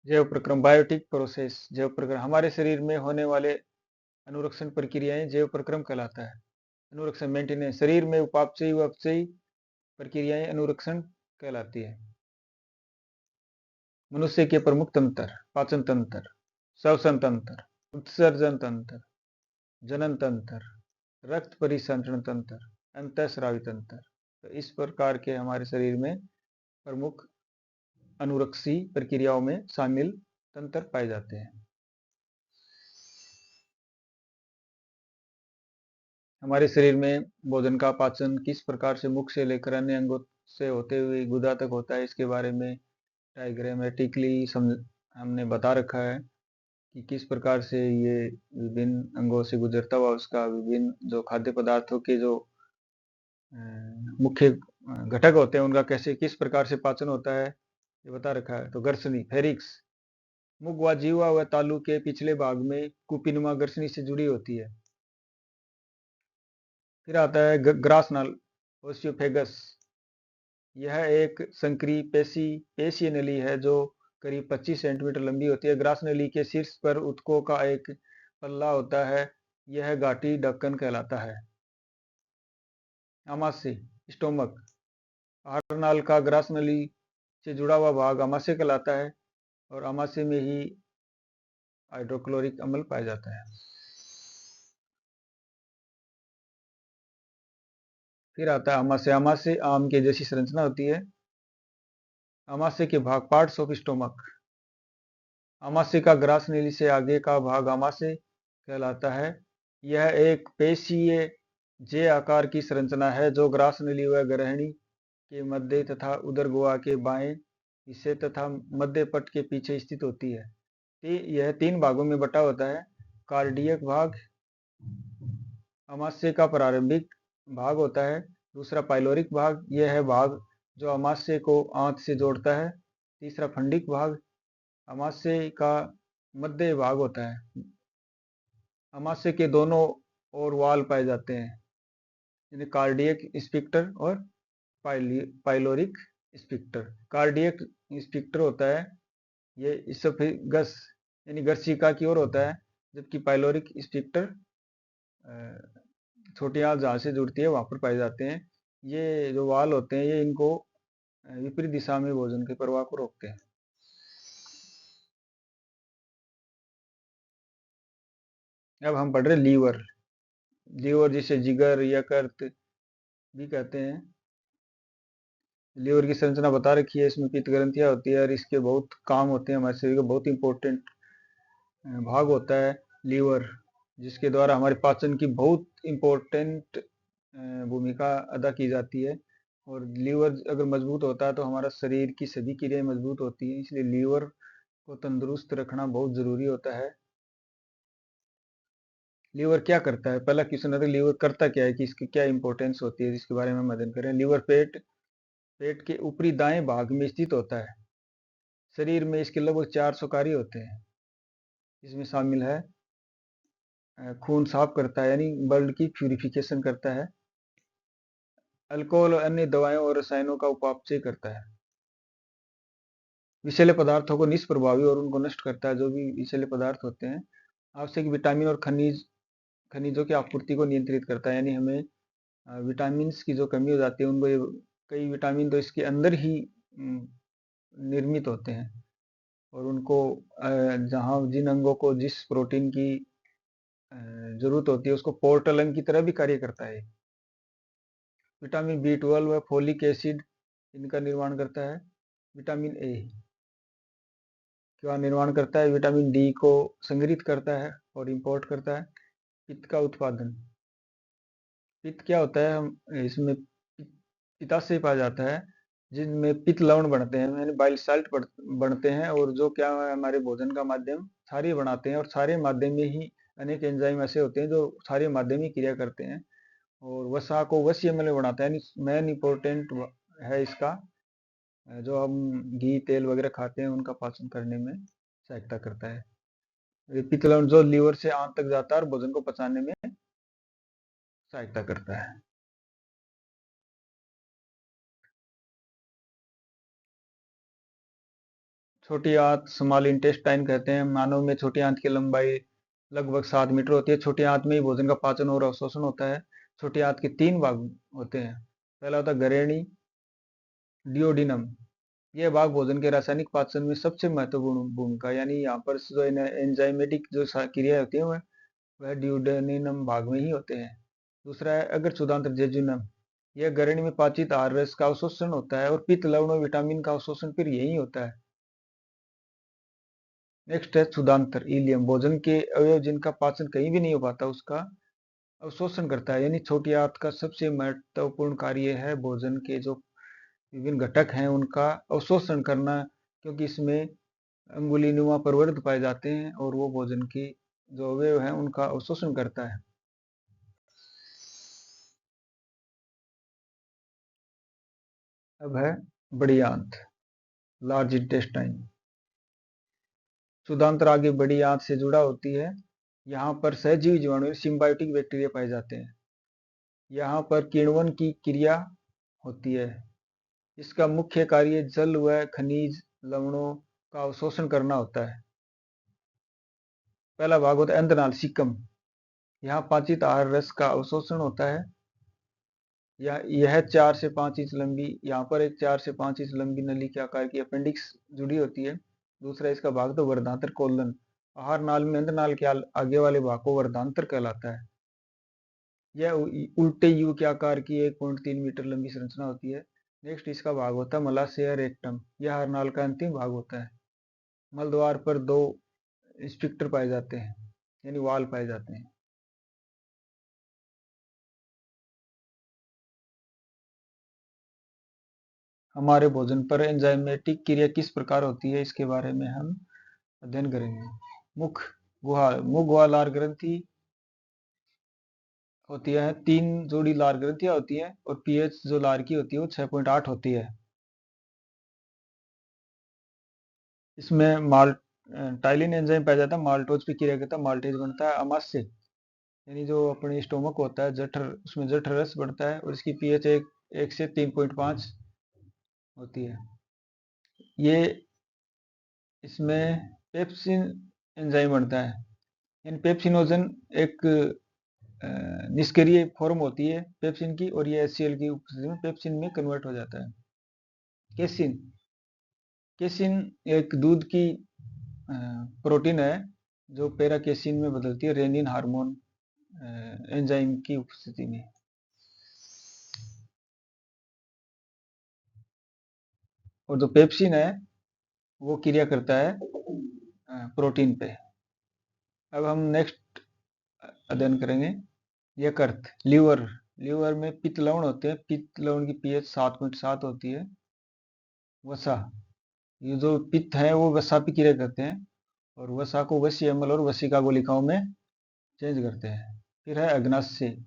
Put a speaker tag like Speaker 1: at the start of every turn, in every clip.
Speaker 1: जैव प्रक्रम biotic process, जैव प्रक्रम हमारे शरीर में होने वाले अनुरक्षण प्रक्रियाएं जैव प्रक्रम कहलाता है। अनुरक्षण मेंटेनेंस, शरीर में उपापचयी व अपचयी प्रक्रियाएं अनुरक्षण कहलाती है। मनुष्य के प्रमुख तंत्र: पाचन तंत्र, श्वसन तंत्र, उत्सर्जन तंत्र, जनन तंत्र, रक्त परिसंचरण तंत्र, अंतःस्रावी तंत्र। तो इस प्रकार के हमारे शरीर में प्रमुख अनुरक्षी प्रक्रियाओं में शामिल तंत्र पाए जाते हैं। हमारे शरीर में भोजन का पाचन किस प्रकार से मुख से लेकर अन्य अंगों से होते हुए गुदा तक होता है, इसके बारे में डायग्रामेटिकली हमने बता रखा है कि किस प्रकार से ये विभिन्न अंगों से गुजरता हुआ उसका विभिन्न जो खाद्य पदार्थों के जो मुख्य घटक होते हैं उनका कैसे किस प्रकार से पाचन होता है ये बता रखा है। तो ग्रसनी, फेरिक्स, मुख व जीवा व तालु के पिछले भाग में कुपीनुमा ग्रसनी से जुड़ी होती है। फिर आता है ग्रासनल, ओसियोफेगस। यह एक संकरी पेशीय नली है जो करीब 25 सेंटीमीटर लंबी होती है। ग्रास नली के शीर्ष पर ऊतकों का एक पल्ला होता है, यह घाटी ढक्कन कहलाता है। आमाशय, स्टोमक, आहार नाल का ग्रास नली से जुड़ा हुआ भाग आमाशय कहलाता है और आमाशय में ही हाइड्रोक्लोरिक अम्ल पाया जाता है। फिर आता है आमाशय। आमाशय आम के जैसी संरचना होती है। आमाशय के भाग, पार्ट्स ऑफ स्टोमक। आमाशय का ग्रास नली से आगे का भाग आमाशय कहलाता है। यह एक पेशीय जे आकार की संरचना है जो ग्रास नली व ग्रहणी के मध्य तथा उदर गुहा के बाएं हिस्से तथा मध्य पट के पीछे स्थित होती है। यह 3 भागों में बटा होता है। कार्डियक भाग आमाशय का प्रारंभिक भाग होता है। दूसरा पाइलोरिक भाग, यह है भाग जो आमाशय को आंत से जोड़ता है। तीसरा फंडिक भाग आमाशय का मध्य भाग होता है। आमाशय के दोनों ओर वाल पाए जाते हैं, यानी कार्डियक स्फिंक्टर और पाइलोरिक स्फिंक्टर। कार्डियक स्फिंक्टर होता है ये इसोफेगस यानी गर्शिका की ओर होता है, जबकि पाइलोरिक स्फिंक्टर छोटी आंत जहाँ से जुड़ती है वहां पर पाए जाते हैं। ये जो वाल होते हैं ये इनको विपरीत दिशा में भोजन के प्रवाह को रोकते हैं। अब हम पढ़ रहे लीवर। लीवर जिसे जिगर, यकृत भी कहते हैं। लीवर की संरचना बता रखी है, इसमें पित्त ग्रंथियां होती है और इसके बहुत काम होते हैं। हमारे शरीर का बहुत इंपॉर्टेंट भाग होता है लीवर, जिसके द्वारा हमारे पाचन की बहुत इंपॉर्टेंट भूमिका अदा की जाती है। और लीवर अगर मजबूत होता है तो हमारा शरीर की सभी क्रियाएं मजबूत होती हैं, इसलिए लीवर को तंदुरुस्त रखना बहुत जरूरी होता है। लीवर क्या करता है, पहला क्वेश्चन है लीवर करता क्या है कि इसकी क्या इंपॉर्टेंस होती है, इसके बारे में हम अध्ययन करें। लीवर पेट के ऊपरी दाएं भाग में स्थित होता है। शरीर में इसके लगभग 400 कार्य होते हैं। इसमें शामिल है खून साफ करता है यानी ब्लड की प्यूरिफिकेशन करता है, अल्कोहल और अन्य दवाओं और रसायनों का उपापचय करता है, विषैले पदार्थों को निष्प्रभावी और उनको नष्ट करता है, जो भी विषैले पदार्थ होते हैं। आवश्यक विटामिन और खनिजों की आपूर्ति को नियंत्रित करता है, यानी हमें विटामिन की जो कमी हो जाती है उनको कई विटामिन तो इसके अंदर ही निर्मित होते हैं और उनको जहाँ जिन अंगों को जिस प्रोटीन की जरूरत होती है उसको पोर्टलन की तरह भी कार्य करता है। विटामिन B12 व फोलिक एसिड इनका निर्माण करता है। विटामिन ए का निर्माण करता है। विटामिन डी को संग्रहित करता है और इंपोर्ट करता है। पित्त का उत्पादन, पित्त क्या होता है, हम इसमें पित्ताशय पाया जाता है जिनमें पित्त लवण बनते हैं, यानी बाइल साल्ट बनते हैं और जो क्या है हमारे भोजन का माध्यम क्षारीय बनाते हैं और क्षारीय माध्यम में ही अनेक एंजाइम ऐसे होते हैं जो क्षारीय माध्यम ही क्रिया करते हैं और वसा को वसीय अम्ल बनाता है, यानी मेन इंपॉर्टेंट है इसका। जो हम घी तेल वगैरह खाते हैं उनका पाचन करने में सहायता करता है। पित्त लवण जो लीवर से आंत तक जाता है और भोजन को पचाने में सहायता करता है। छोटी आंत स्मॉल इंटेस्टाइन कहते हैं। मानव में छोटी आंत की लंबाई लगभग 7 मीटर होती है। छोटी आंत में ही भोजन का पाचन और अवशोषण होता है। छोटी आंत के 3 भाग होते हैं। पहला होता है गरेणी डिओडिनम। यह भाग भोजन के रासायनिक पाचन में सबसे महत्वपूर्ण भूमिका, यानी यहाँ पर जो एंजाइमेटिक जो क्रिया होती है वह डिओडिनम भाग में ही होते हैं। दूसरा है अग्र क्षुधांत्र जेजुनम। यह गरेणी में पाचित आहार रस का अवशोषण होता है और पित्त लवण और विटामिन का अवशोषण फिर यही होता है। नेक्स्ट है क्षुधांतर इलियम। भोजन के अवयव जिनका पाचन कहीं भी नहीं हो पाता उसका अवशोषण करता है, यानी छोटी आंत का सबसे महत्वपूर्ण कार्य है भोजन के जो विभिन्न घटक हैं उनका अवशोषण करना, क्योंकि इसमें अंगुलीनुमा प्रवर्ध पाए जाते हैं और वो भोजन के जो अवयव हैं उनका अवशोषण करता है। अब है बड़ी आंत लार्ज इंटेस्टाइन। क्षुधांतर आगे बड़ी आंत से जुड़ा होती है। यहाँ पर सहजीवी जीवाणु सिम्बायोटिक बैक्टीरिया पाए जाते हैं। यहाँ पर किण्वन की क्रिया होती है। इसका मुख्य कार्य जल व खनिज लवणों का अवशोषण करना होता है। पहला भाग होता है अंतनाल सिकम। यहाँ पाचित आहार रस का अवशोषण होता है। यह 4 से 5 इंच लंबी, यहाँ पर एक 4 से 5 इंच लंबी नली के आकार की अपेंडिक्स जुड़ी होती है। दूसरा इसका भाग तो वर्धांतर कोलन। आहार नाल में अंतनाल के आगे वाले भाग को वर्धांतर कहलाता है। यह उल्टे यू के आकार की 1.3 मीटर लंबी संरचना होती है। नेक्स्ट इसका भाग होता है मलाशय रेक्टम। यह आहार नाल का अंतिम भाग होता है। मल द्वार पर 2 स्फिंक्टर पाए जाते हैं, यानी वाल पाए जाते हैं। हमारे भोजन पर एंजाइमेटिक क्रिया किस प्रकार होती है इसके बारे में हम अध्ययन करेंगे। मुख गुहा लार ग्रंथि होती है। 3 जोड़ी लार ग्रंथियां होती है और पीएच जो लार की होती है वो 6.8 होती है। इसमें टाइलिन एंजाइम पाया जाता है। माल्टोज पे क्रिया करता है, माल्टेज बनता है। अमास्य यानी जो अपने स्टोमक होता है जठर, उसमें जठर रस बढ़ता है और इसकी पीएच 1 से 3.5 होती है। ये इसमें पेप्सिन एंजाइम बनता है, यानी पेप्सिनोजन एक निष्क्रिय फॉर्म होती है पेप्सिन की, और ये HCl की उपस्थिति में पेप्सिन में कन्वर्ट हो जाता है। केसिन केसिन एक दूध की प्रोटीन है जो पेराकेसिन में बदलती है रेनिन हार्मोन एंजाइम की उपस्थिति में। और जो पेप्सिन है वो क्रिया करता है प्रोटीन पे। अब हम नेक्स्ट अध्ययन करेंगे यकृत लीवर। लीवर में पित्त लवण होते हैं। पित्त लवण की पीएच 7.7 होती है। वसा, ये जो पित्त है वो वसा पे क्रिया करते हैं और वसा को वसीय अम्ल और वसिका गुलिकाओं में चेंज करते हैं। फिर है अग्नाशय।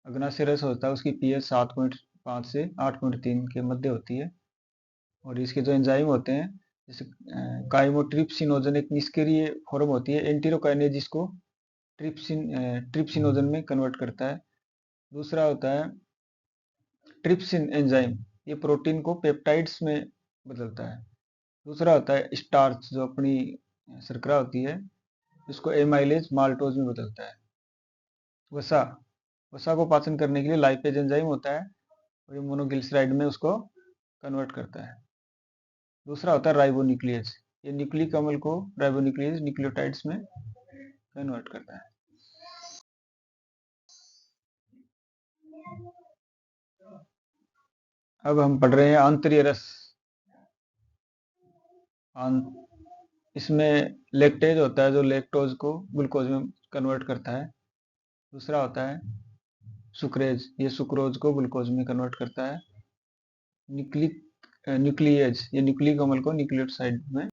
Speaker 1: अग्नाशय रस होता है, उसकी पीएच 7.5 से 8.3 के मध्य होती है। और इसके जो एंजाइम होते हैं जैसे काइमोट्रिप्सिनोजन एक निष्क्रिय फॉर्म होती है। एंटीरोकाइनेज इसको ट्रिप्सिनोजन में कन्वर्ट करता है। दूसरा होता है ट्रिप्सिन एंजाइम, ये प्रोटीन को पेप्टाइड्स में बदलता है। दूसरा होता है स्टार्च, जो अपनी शर्करा होती है इसको एमाइलेज माल्टोज में बदलता है। वसा, वसा को पाचन करने के लिए लाइपेज एंजाइम होता है और ये मोनोग्लिसराइड में उसको कन्वर्ट करता है। दूसरा होता है राइबोन्यूक्लियेज, ये न्यूक्लिक अम्ल को राइबोन्यूक्लियेज न्यूक्लियोटाइड्स में कन्वर्ट करता है। अब हम पढ़ रहे हैं आंतरीय रस। इसमें लैक्टेज होता है जो लैक्टोज को ग्लूकोज में कन्वर्ट करता है। दूसरा होता है सुक्रेज, ये सुक्रोज को ग्लूकोज में कन्वर्ट करता है। न्यूक्लियेज, ये न्यूक्लिक अम्ल को न्यूक्लियोसाइड में